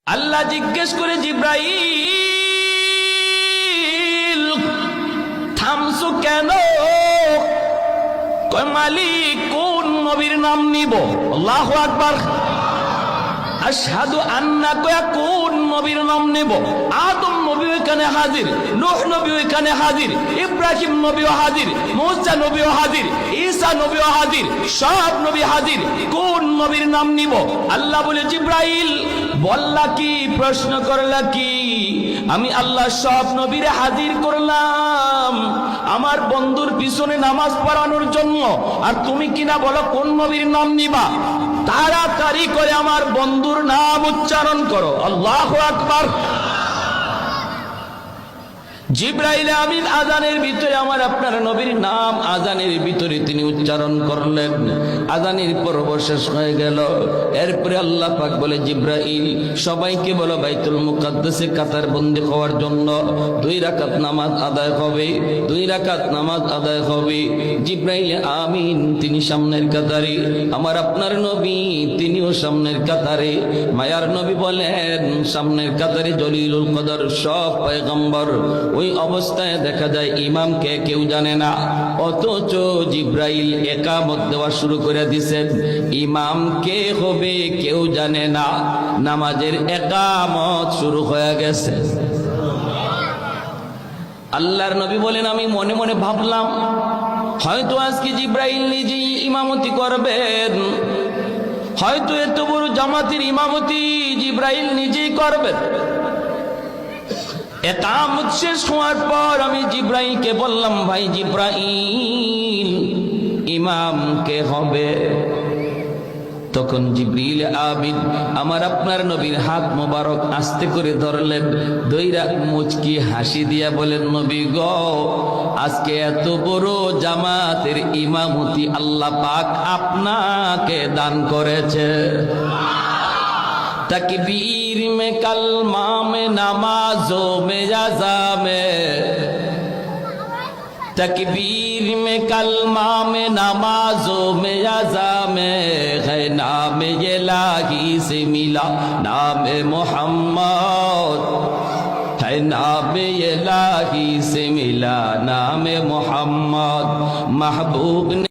আল্লাহ জিজ্ঞেস করে, জিব্রাইল থামছো কেন? কয় মালিক কোন নবীর নাম নিব? আল্লাহু আকবার। আশহাদু আন্না, কয়া কোন নবীর নাম নেব? আদম নবী ওইখানে হাজির, নূহ নবী ওইখানে হাজির, ইব্রাহিম নবীও হাজির, মুসা নবীও হাজির, ঈসা নবীও হাজির, সব নবী হাজির। কোন নবীর নাম নিব? আল্লাহ বলে, জিব্রাইল বললা কি, প্রশ্ন করলা কি? আমি আল্লাহ সব নবীরে হাজির করলাম আমার বন্ধুর পিছনে নামাজ পড়ানোর জন্য, আর তুমি কিনা বলো কোন নবীর নাম নিবা? তাড়াতাড়ি করে আমার বন্ধুর নাম উচ্চারণ করো। আল্লাহু আকবার। জিব্রাইল আমিন আযানের ভিতরে আমার আপনার নবীর নাম আযানের ভিতরে তিনি উচ্চারণ করলেন। আযানের পর্ব শেষ হয়ে গেল। এরপরে আল্লাহ পাক বলে, জিব্রাইল সবাইকে বলো বাইতুল মুকাদ্দাসে কাতার বন্দী হওয়ার জন্য 2 রাকাত নামাজ আদায় হবে, 2 রাকাত নামাজ আদায় হবে। জিব্রাইল আমিন তিনি সামনের কাতারে, আমার আপনার নবী তিনিও সামনের কাতারে। মায়ার নবী বলেন, সামনের কাতারে জলিলুল কদর সব পয়গম্বর। ওই অবস্থায় দেখা যায় ইমামকে কেউ জানে না, অথচ জিব্রাইল একামত দেওয়া শুরু করে দিয়েছেন। ইমাম কে হবে কেউ জানে না, নামাজের একামত শুরু হয়ে গেছে। আল্লাহর নবী বলেন, আমি মনে মনে ভাবলাম হয়তো আজকে জিব্রাইল নিজেই ইমামতি করবেন, হয়তো এত বড় জামাতের ইমামতি জিব্রাইল নিজেই করবেন। একামত শেষ হওয়ার পর আমি জিব্রাইলকে বললাম, ভাই জিব্রাইল ইমাম কে হবে? তখন জিবরিল আমিন আমার আপনার নবীর হাত মোবারক আস্তে করে ধরলেন, দইরা মুচকি হাসি দিয়া বলেন, নবী গো, আজকে এত বড় জামাতের ইমামতি আল্লাহ পাক আপনাকে দান করেছে। तकबीर में कलमा में नमाजों में अज़ा में, तकबीर में कलमा में नमाजों में अज़ा में है नाम इलाही से मिला नाम मोहम्मद, है नाम इलाही से मिला नाम मोहम्मद। महबूब ने